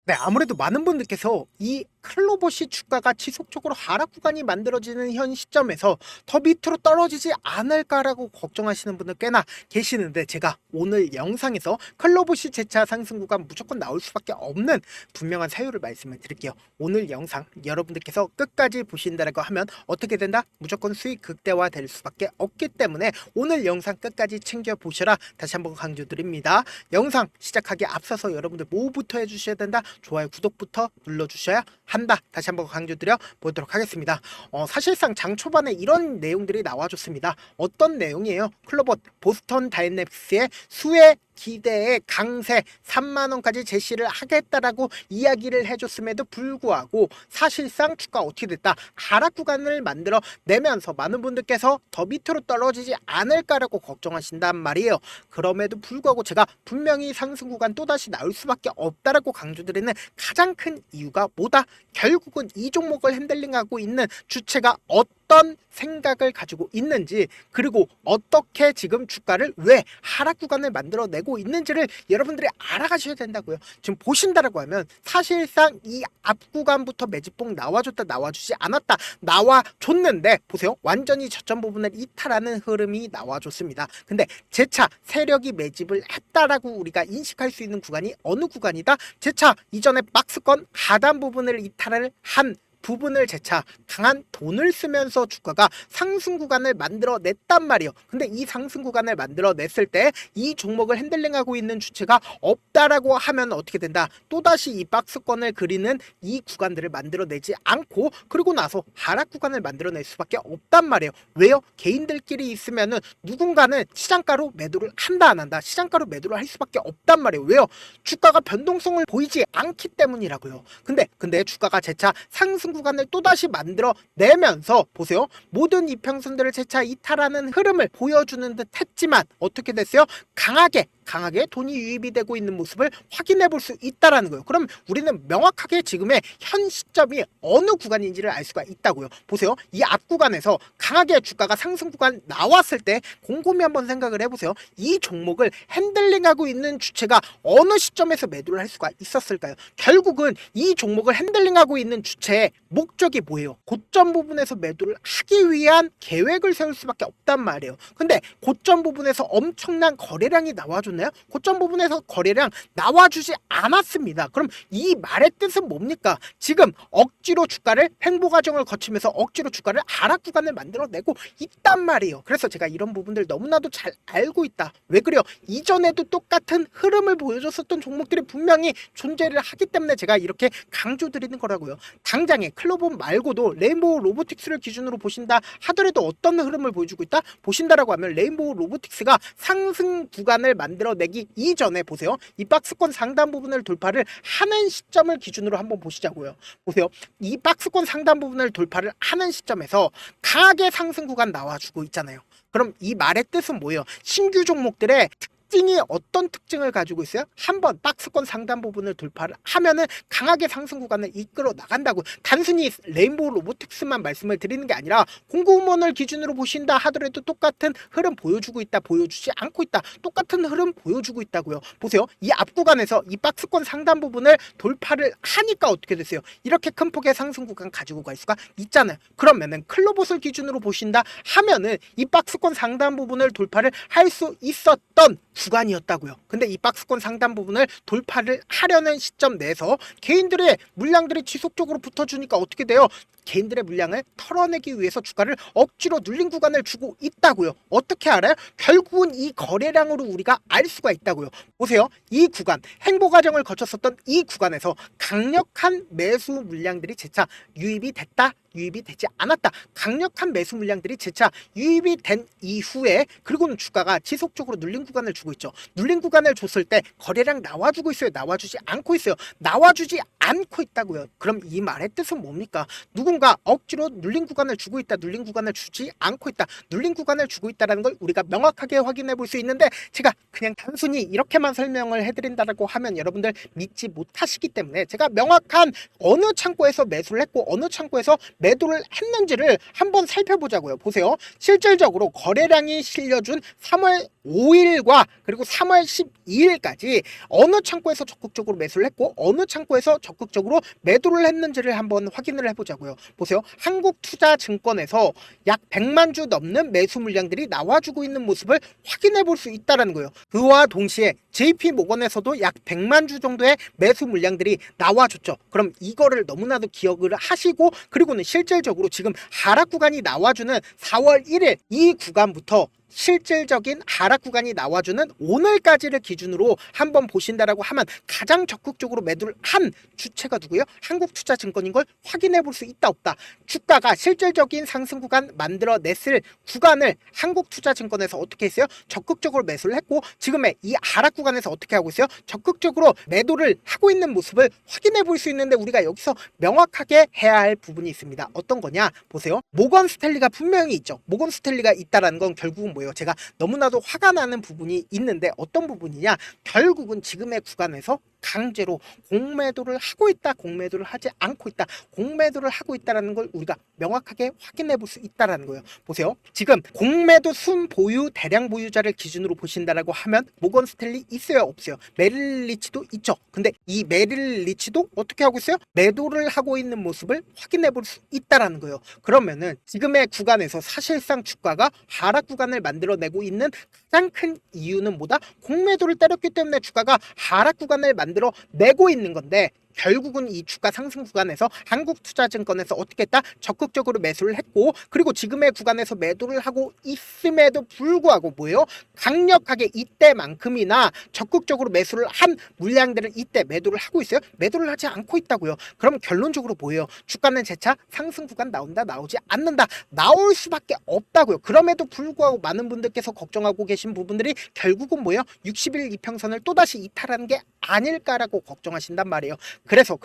네, 아무래도 많은 분들께서 이 클로버시 주가가 지속적으로 하락 구간이 만들어지는 현 시점에서 더 밑으로 떨어지지 않을까라고 걱정하시는 분들 꽤나 계시는데, 제가 오늘 영상에서 클로버시 재차 상승 구간 무조건 나올 수밖에 없는 분명한 사유를 말씀을 드릴게요. 오늘 영상 여러분들께서 끝까지 보신다라고 하면 어떻게 된다? 무조건 수익 극대화 될 수밖에 없기 때문에 오늘 영상 끝까지 챙겨 보셔라 다시 한번 강조드립니다. 영상 시작하기 앞서서 여러분들 뭐부터 해주셔야 된다? 좋아요, 구독부터 눌러주셔야 한다. 다시 한번 강조드려 보도록 하겠습니다. 사실상 장 초반에 이런 내용들이 나와줬습니다. 어떤 내용이에요? 클로버 보스턴 다이내믹스의 수혜 기대의 강세 3만원까지 제시를 하겠다라고 이야기를 해줬음에도 불구하고 사실상 주가 어떻게 됐다? 하락 구간을 만들어 내면서 많은 분들께서 더 밑으로 떨어지지 않을까라고 걱정하신단 말이에요. 그럼에도 불구하고 제가 분명히 상승 구간 또다시 나올 수밖에 없다라고 강조드리는 가장 큰 이유가 뭐다? 결국은 이 종목을 핸들링하고 있는 주체가 어떤 생각을 가지고 있는지, 그리고 어떻게 지금 주가를 왜 하락 구간을 만들어내고 있는지를 여러분들이 알아가셔야 된다고요. 지금 보신다라고 하면 사실상 이 앞 구간부터 매집봉 나와줬다 나와주지 않았다 나와줬는데, 보세요, 완전히 저점 부분을 이탈하는 흐름이 나와줬습니다. 근데 재차 세력이 매집을 했다라고 우리가 인식할 수 있는 구간이 어느 구간이다? 재차 이전에 박스권 하단 부분을 이탈을 한 부분을 재차 강한 돈을 쓰면서 주가가 상승 구간을 만들어냈단 말이에요. 근데 이 상승 구간을 만들어냈을 때 이 종목을 핸들링하고 있는 주체가 없다라고 하면 어떻게 된다? 또다시 이 박스권을 그리는 이 구간들을 만들어내지 않고, 그리고 나서 하락 구간을 만들어낼 수밖에 없단 말이에요. 왜요? 개인들끼리 있으면은 누군가는 시장가로 매도를 한다 안 한다? 시장가로 매도를 할 수밖에 없단 말이에요. 왜요? 주가가 변동성을 보이지 않기 때문이라고요. 근데 주가가 재차 상승 구간을 또다시 만들어내면서 보세요, 모든 이평선들을 재차 이탈하는 흐름을 보여주는 듯 했지만 어떻게 됐어요? 강하게 돈이 유입이 되고 있는 모습을 확인해 볼 수 있다라는 거예요. 그럼 우리는 명확하게 지금의 현 시점이 어느 구간인지를 알 수가 있다고요. 보세요, 이 앞 구간에서 강하게 주가가 상승 구간 나왔을 때 곰곰이 한번 생각을 해보세요. 이 종목을 핸들링하고 있는 주체가 어느 시점에서 매도를 할 수가 있었을까요? 결국은 이 종목을 핸들링하고 있는 주체의 목적이 뭐예요? 고점 부분에서 매도를 하기 위한 계획을 세울 수밖에 없단 말이에요. 근데 고점 부분에서 엄청난 거래량이 나와줬나요? 고점 부분에서 거래량 나와주지 않았습니다. 그럼 이 말의 뜻은 뭡니까? 지금 억지로 주가를 횡보 과정을 거치면서 억지로 주가를 하락 구간을 만들어내고 있단 말이에요. 그래서 제가 이런 부분들 너무나도 잘 알고 있다. 왜 그래요? 이전에도 똑같은 흐름을 보여줬었던 종목들이 분명히 존재를 하기 때문에 제가 이렇게 강조드리는 거라고요. 당장에 클로버 말고도 레인보우 로보틱스를 기준으로 보신다 하더라도 어떤 흐름을 보여주고 있다? 보신다라고 하면 레인보우 로보틱스가 상승 구간을 만들어내기 이전에 보세요, 이 박스권 상단 부분을 돌파를 하는 시점을 기준으로 한번 보시자고요. 보세요, 이 박스권 상단 부분을 돌파를 하는 시점에서 강하게 상승 구간 나와주고 있잖아요. 그럼 이 말의 뜻은 뭐예요? 신규 종목들의 특징이 어떤 특징을 가지고 있어요? 한번 박스권 상단 부분을 돌파를 하면은 강하게 상승 구간을 이끌어 나간다고. 단순히 레인보우 로보틱스만 말씀을 드리는 게 아니라 공구먼을 기준으로 보신다 하더라도 똑같은 흐름 보여주고 있다, 보여주지 않고 있다, 똑같은 흐름 보여주고 있다고요. 보세요, 이 앞 구간에서 이 박스권 상단 부분을 돌파를 하니까 어떻게 됐어요? 이렇게 큰 폭의 상승 구간 가지고 갈 수가 있잖아요. 그러면은 클로봇을 기준으로 보신다 하면은 이 박스권 상단 부분을 돌파를 할 수 있었던 구간이었다고요. 근데 이 박스권 상단 부분을 돌파를 하려는 시점 내에서 개인들의 물량들이 지속적으로 붙어주니까 어떻게 돼요? 개인들의 물량을 털어내기 위해서 주가를 억지로 눌린 구간을 주고 있다고요. 어떻게 알아요? 결국은 이 거래량으로 우리가 알 수가 있다고요. 보세요, 이 구간, 행보 과정을 거쳤었던 이 구간에서 강력한 매수 물량들이 재차 유입이 됐다, 유입이 되지 않았다. 강력한 매수 물량들이 재차 유입이 된 이후에, 그리고는 주가가 지속적으로 눌린 구간을 주고 있죠. 눌린 구간을 줬을 때 거래량 나와주고 있어요? 나와주지 않고 있어요? 나와주지 않고 있다고요. 그럼 이 말의 뜻은 뭡니까? 누군가 누군가 억지로 눌린 구간을 주고 있다, 눌린 구간을 주지 않고 있다, 눌린 구간을 주고 있다는 걸 우리가 명확하게 확인해 볼 수 있는데, 제가 그냥 단순히 이렇게만 설명을 해드린다고 하면 여러분들 믿지 못하시기 때문에 제가 명확한 어느 창고에서 매수를 했고 어느 창고에서 매도를 했는지를 한번 살펴보자고요. 보세요. 실질적으로 거래량이 실려준 3월 5일과 그리고 3월 12일까지 어느 창고에서 적극적으로 매수를 했고 어느 창고에서 적극적으로 매도를 했는지를 한번 확인을 해보자고요. 보세요. 한국투자증권에서 약 100만 주 넘는 매수 물량들이 나와주고 있는 모습을 확인해 볼 수 있다는 거예요. 그와 동시에 JP모건에서도 약 100만 주 정도의 매수 물량들이 나와줬죠. 그럼 이거를 너무나도 기억을 하시고, 그리고는 실질적으로 지금 하락 구간이 나와주는 4월 1일 이 구간부터 실질적인 하락 구간이 나와주는 오늘까지를 기준으로 한번 보신다라고 하면 가장 적극적으로 매도를 한 주체가 누구예요? 한국투자증권인 걸 확인해 볼 수 있다 없다. 주가가 실질적인 상승 구간 만들어냈을 구간을 한국투자증권에서 어떻게 했어요? 적극적으로 매수를 했고, 지금의 이 하락 구간에서 어떻게 하고 있어요? 적극적으로 매도를 하고 있는 모습을 확인해 볼 수 있는데, 우리가 여기서 명확하게 해야 할 부분이 있습니다. 어떤 거냐? 보세요. 모건 스탠리가 분명히 있죠. 모건 스탠리가 있다라는 건 결국은 뭐예요? 제가 너무나도 화가 나는 부분이 있는데, 어떤 부분이냐? 결국은 지금의 구간에서 강제로 공매도를 하고 있다, 공매도를 하지 않고 있다, 공매도를 하고 있다라는 걸 우리가 명확하게 확인해 볼 수 있다라는 거예요. 보세요. 지금 공매도 순 보유 대량 보유자를 기준으로 보신다라고 하면 모건 스탠리 있어요, 없어요? 메릴 리치도 있죠. 근데 이 메릴 리치도 어떻게 하고 있어요? 매도를 하고 있는 모습을 확인해 볼 수 있다라는 거예요. 그러면은 지금의 구간에서 사실상 주가가 하락 구간을 만들어내고 있는 가장 큰 이유는 뭐다? 공매도를 때렸기 때문에 주가가 하락 구간을 만들어내고 있는 건데, 결국은 이 주가 상승 구간에서 한국투자증권에서 어떻게 했다? 적극적으로 매수를 했고, 그리고 지금의 구간에서 매도를 하고 있음에도 불구하고 뭐예요? 강력하게 이때만큼이나 적극적으로 매수를 한 물량들을 이때 매도를 하고 있어요? 매도를 하지 않고 있다고요. 그럼 결론적으로 뭐예요? 주가는 재차 상승 구간 나온다, 나오지 않는다, 나올 수밖에 없다고요. 그럼에도 불구하고 많은 분들께서 걱정하고 계신 부분들이 결국은 뭐예요? 60일 이평선을 또다시 이탈하는 게 아닐까라고 걱정하신단 말이에요. 그래서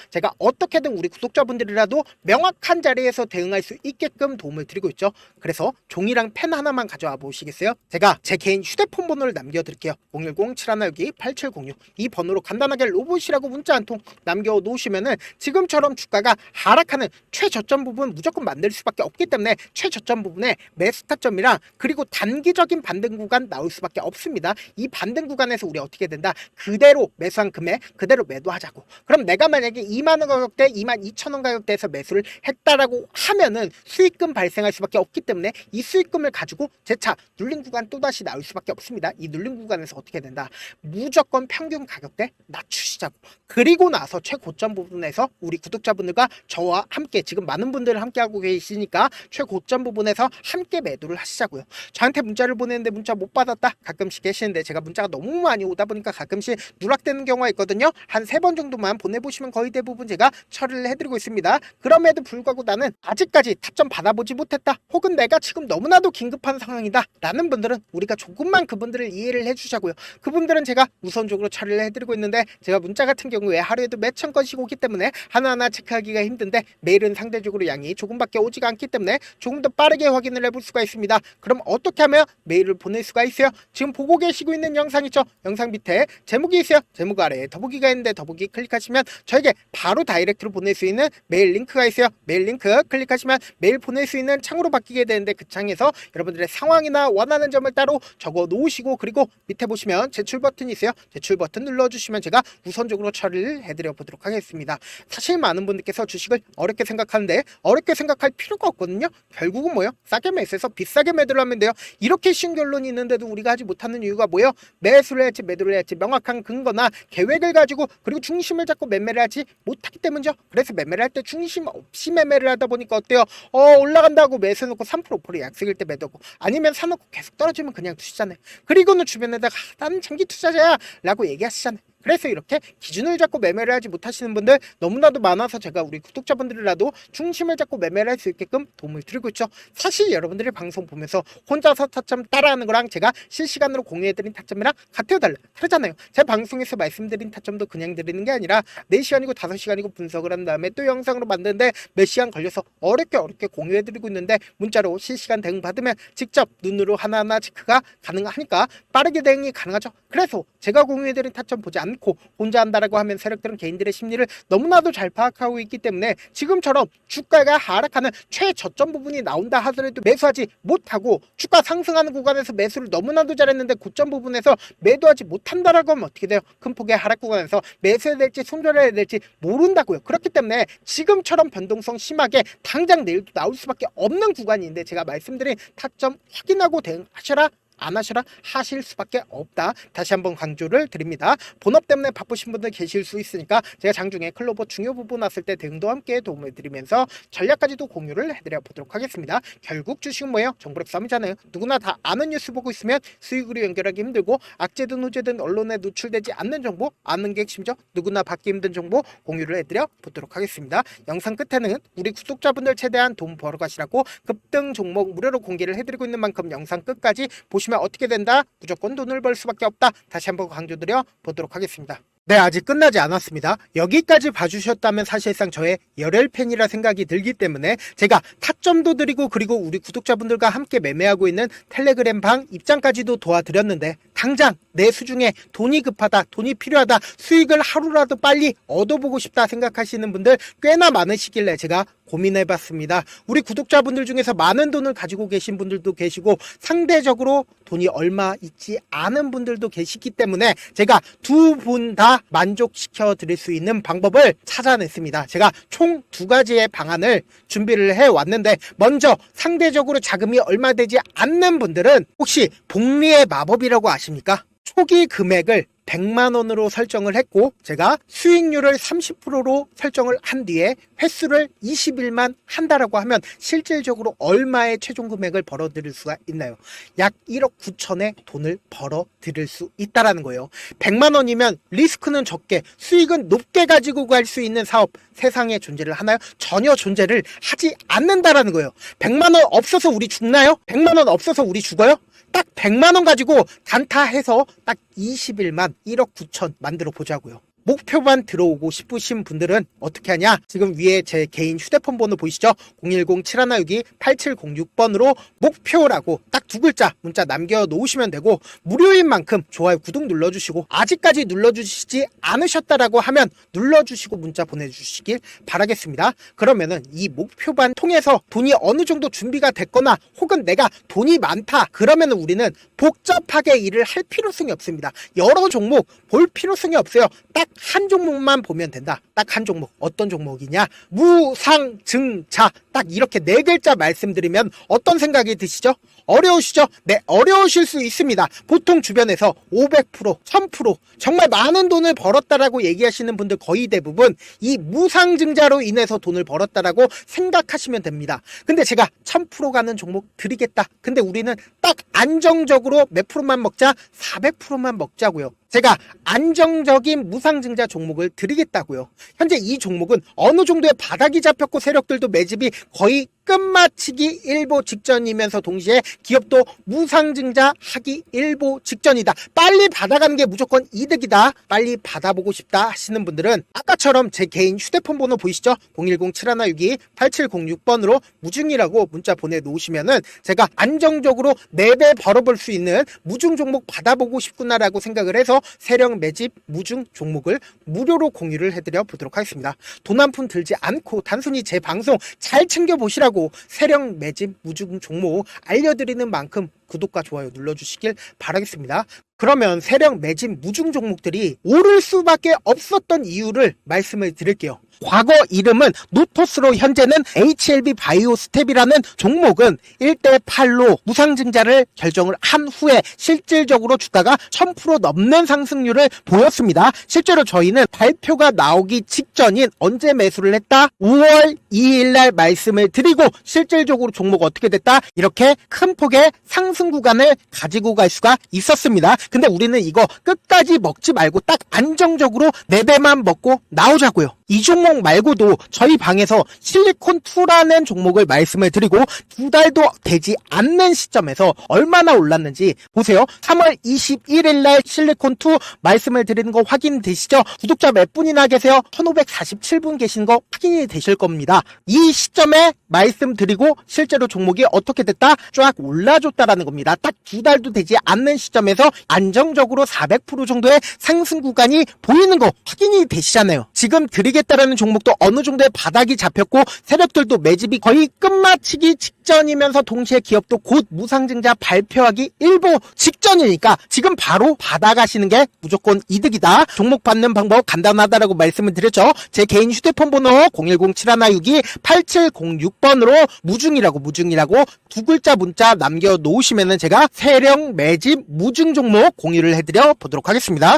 제가 어떻게든 우리 구독자분들이라도 명확한 자리에서 대응할 수 있게끔 도움을 드리고 있죠. 그래서 종이랑 펜 하나만 가져와 보시겠어요? 제가 제 개인 휴대폰 번호를 남겨드릴게요. 010-7162-8706 이 번호로 간단하게 로봇이라고 문자 한 통 남겨놓으시면은 지금처럼 주가가 하락하는 최저점 부분 무조건 만들 수밖에 없기 때문에 최저점 부분에 매수 타점이랑 그리고 단기적인 반등 구간 나올 수밖에 없습니다. 이 반등 구간에서 우리 어떻게 된다? 그대로 매수한 금액 그대로 매도하자고. 그럼 내가 만약에 2만원 가격대 22,000원 가격대에서 매수를 했다라고 하면은 수익금 발생할 수밖에 없기 때문에 이 수익금을 가지고 재차 눌린 구간 또다시 나올 수밖에 없습니다. 이 눌린 구간에서 어떻게 된다? 무조건 평균 가격대 낮추시자고. 그리고 나서 최고점 부분에서 우리 구독자분들과 저와 함께, 지금 많은 분들 함께 하고 계시니까 최고점 부분에서 함께 매도를 하시자고요. 저한테 문자를 보내는데 문자 못 받았다 가끔씩 계시는데, 제가 문자가 너무 많이 오다 보니까 가끔씩 누락되는 경우가 있거든요. 한 3번 정도만 보내보시면 거의 대부분 제가 처리를 해드리고 있습니다. 그럼에도 불구하고 나는 아직까지 타점 받아보지 못했다, 혹은 내가 지금 너무나도 긴급한 상황이다 라는 분들은 우리가 조금만 그분들을 이해를 해주자고요. 그분들은 제가 우선적으로 처리를 해드리고 있는데, 제가 문자 같은 경우에 하루에도 몇천 건씩 오기 때문에 하나하나 체크하기가 힘든데, 메일은 상대적으로 양이 조금밖에 오지가 않기 때문에 조금 더 빠르게 확인을 해볼 수가 있습니다. 그럼 어떻게 하면 메일을 보낼 수가 있어요? 지금 보고 계시고 있는 영상 있죠? 영상 밑에 제목이 있어요. 제목 아래에 더보기가 있는데 더보기 클릭하시면 저에게 바로 다이렉트로 보낼 수 있는 메일 링크가 있어요. 메일 링크 클릭하시면 메일 보낼 수 있는 창으로 바뀌게 되는데, 그 창에서 여러분들의 상황이나 원하는 점을 따로 적어 놓으시고, 그리고 밑에 보시면 제출 버튼이 있어요. 제출 버튼 눌러주시면 제가 우선적으로 처리를 해드려 보도록 하겠습니다. 사실 많은 분들께서 주식을 어렵게 생각하는데 어렵게 생각할 필요가 없거든요. 결국은 뭐예요? 싸게 매수해서 비싸게 매도를 하면 돼요. 이렇게 쉬운 결론이 있는데도 우리가 하지 못하는 이유가 뭐예요? 매수를 해야지 매도를 해야지 명확한 근거나 계획을 가지고, 그리고 중심을 잡고 매매를 하지 못하기 때문이죠. 그래서 매매를 할 때 중심 없이 매매를 하다 보니까 어때요? 올라간다고 매수해놓고 3% 5% 약속일 때 매도고, 아니면 사놓고 계속 떨어지면 그냥 두시잖아요. 그리고는 주변에다가 나는 장기 투자자야 라고 얘기하시잖아요. 그래서 이렇게 기준을 잡고 매매를 하지 못하시는 분들 너무나도 많아서 제가 우리 구독자분들이라도 중심을 잡고 매매를 할 수 있게끔 도움을 드리고 있죠. 사실 여러분들이 방송 보면서 혼자서 타점 따라하는 거랑 제가 실시간으로 공유해드린 타점이랑 같아요 달라요? 다르잖아요. 제 방송에서 말씀드린 타점도 그냥 드리는 게 아니라 4시간이고 5시간이고 분석을 한 다음에 또 영상으로 만드는데 몇 시간 걸려서 어렵게 공유해드리고 있는데 문자로 실시간 대응 받으면 직접 눈으로 하나하나 체크가 가능하니까 빠르게 대응이 가능하죠. 그래서 제가 공유해드린 타점 보지 않고 혼자 한다라고 하면 세력들은 개인들의 심리를 너무나도 잘 파악하고 있기 때문에 지금처럼 주가가 하락하는 최저점 부분이 나온다 하더라도 매수하지 못하고 주가 상승하는 구간에서 매수를 너무나도 잘했는데 고점 부분에서 매도하지 못한다라고 하면 어떻게 돼요? 큰 폭의 하락 구간에서 매수해야 될지 손절해야 될지 모른다고요. 그렇기 때문에 지금처럼 변동성 심하게 당장 내일도 나올 수밖에 없는 구간인데 제가 말씀드린 타점 확인하고 대응하셔라. 안 하셔라 하실 수밖에 없다. 다시 한번 강조를 드립니다. 본업 때문에 바쁘신 분들 계실 수 있으니까 제가 장중에 클로버 중요 부분 왔을 때 대응도 함께 도움을 드리면서 전략까지도 공유를 해드려 보도록 하겠습니다. 결국 주식은 뭐예요? 정보력 싸움이잖아요. 누구나 다 아는 뉴스 보고 있으면 수익으로 연결하기 힘들고 악재든 호재든 언론에 노출되지 않는 정보, 아는 게 핵심이죠. 누구나 받기 힘든 정보 공유를 해드려 보도록 하겠습니다. 영상 끝에는 우리 구독자분들 최대한 돈 벌어 가시라고 급등 종목 무료로 공개를 해드리고 있는 만큼 영상 끝까지 보시면 어떻게 된다? 무조건 돈을 벌 수밖에 없다. 다시 한번 강조드려 보도록 하겠습니다. 네, 아직 끝나지 않았습니다. 여기까지 봐주셨다면 사실상 저의 열혈 팬이라 생각이 들기 때문에 제가 타점도 드리고 그리고 우리 구독자분들과 함께 매매하고 있는 텔레그램 방 입장까지도 도와드렸는데 당장 내 수중에 돈이 급하다, 돈이 필요하다, 수익을 하루라도 빨리 얻어보고 싶다 생각하시는 분들 꽤나 많으시길래 제가 고민해봤습니다. 우리 구독자분들 중에서 많은 돈을 가지고 계신 분들도 계시고 상대적으로 돈이 얼마 있지 않은 분들도 계시기 때문에 제가 두 분 다 만족시켜 드릴 수 있는 방법을 찾아냈습니다. 제가 총 2가지의 방안을 준비를 해왔는데 먼저 상대적으로 자금이 얼마 되지 않는 분들은 혹시 복리의 마법이라고 아십니까? 초기 금액을 100만 원으로 설정을 했고 제가 수익률을 30%로 설정을 한 뒤에 횟수를 20일만 한다라고 하면 실질적으로 얼마의 최종 금액을 벌어들일 수가 있나요? 약 1억 9천의 돈을 벌어들일 수 있다라는 거예요. 100만 원이면 리스크는 적게 수익은 높게 가지고 갈 수 있는 사업 세상에 존재를 하나요? 전혀 존재를 하지 않는다라는 거예요. 100만 원 없어서 우리 죽나요? 100만 원 없어서 우리 죽어요? 딱 100만 원 가지고 단타해서 딱 20일만 1억 9천 만들어 보자고요. 목표만 들어오고 싶으신 분들은 어떻게 하냐? 지금 위에 제 개인 휴대폰 번호 보이시죠? 010-7162-8706번으로 목표라고 딱 2글자 문자 남겨놓으시면 되고 무료인 만큼 좋아요 구독 눌러주시고 아직까지 눌러주시지 않으셨다라고 하면 눌러주시고 문자 보내주시길 바라겠습니다. 그러면은 이 목표반 통해서 돈이 어느 정도 준비가 됐거나 혹은 내가 돈이 많다 그러면은 우리는 복잡하게 일을 할 필요성이 없습니다. 여러 종목 볼 필요성이 없어요. 딱 한 종목만 보면 된다. 딱 한 종목. 어떤 종목이냐? 무상증자. 딱 이렇게 4글자 말씀드리면 어떤 생각이 드시죠? 어려우시죠? 네, 어려우실 수 있습니다. 보통 주변에서 500%, 1000% 정말 많은 돈을 벌었다라고 얘기하시는 분들 거의 대부분 이 무상증자로 인해서 돈을 벌었다라고 생각하시면 됩니다. 근데 제가 1000% 가는 종목 드리겠다. 근데 우리는 딱 안정적으로 몇 프로만 먹자? 400%만 먹자고요. 제가 안정적인 무상증자 종목을 드리겠다고요. 현재 이 종목은 어느 정도의 바닥이 잡혔고 세력들도 매집이 거의 끝마치기 일보 직전이면서 동시에 기업도 무상증자 하기 일보 직전이다. 빨리 받아가는 게 무조건 이득이다. 빨리 받아보고 싶다 하시는 분들은 아까처럼 제 개인 휴대폰 번호 보이시죠? 010-7162-8706번으로 무중이라고 문자 보내놓으시면은 제가 안정적으로 4배 벌어볼 수 있는 무중 종목 받아보고 싶구나라고 생각을 해서 세력 매집 무중 종목을 무료로 공유를 해드려 보도록 하겠습니다. 돈 한 푼 들지 않고 단순히 제 방송 잘 챙겨보시라고 세력 매집 무중 종목 알려드리는 만큼 구독과 좋아요 눌러주시길 바라겠습니다. 그러면 세력 매집 무중 종목들이 오를 수밖에 없었던 이유를 말씀을 드릴게요. 과거 이름은 노토스로 현재는 HLB 바이오스텝이라는 종목은 1대8로 무상증자를 결정을 한 후에 실질적으로 주가가 1000% 넘는 상승률을 보였습니다. 실제로 저희는 발표가 나오기 직전인 언제 매수를 했다? 5월 2일 날 말씀을 드리고 실질적으로 종목 어떻게 됐다? 이렇게 큰 폭의 상승 상승 구간을 가지고 갈 수가 있었습니다. 근데 우리는 이거 끝까지 먹지 말고 딱 안정적으로 4배만 먹고 나오자고요. 이 종목 말고도 저희 방에서 실리콘2라는 종목을 말씀을 드리고 2달도 되지 않는 시점에서 얼마나 올랐는지 보세요. 3월 21일 날 실리콘2 말씀을 드리는 거 확인되시죠? 구독자 몇 분이나 계세요? 1547분 계신 거 확인이 되실 겁니다. 이 시점에 말씀드리고 실제로 종목이 어떻게 됐다? 쫙 올라줬다라는 겁니다. 딱 2달도 되지 않는 시점에서 안정적으로 400% 정도의 상승 구간이 보이는 거 확인이 되시잖아요. 지금 드리겠다라는 종목도 어느 정도의 바닥이 잡혔고 세력들도 매집이 거의 끝마치기 직전이면서 동시에 기업도 곧 무상증자 발표하기 일보 직전이니까 지금 바로 받아가시는 게 무조건 이득이다. 종목 받는 방법 간단하다라고 말씀을 드렸죠. 제 개인 휴대폰 번호 010-7162-8706번으로 무중이라고 두 글자 문자 남겨놓으시면은 제가 세력 매집 무중 종목 공유를 해드려 보도록 하겠습니다.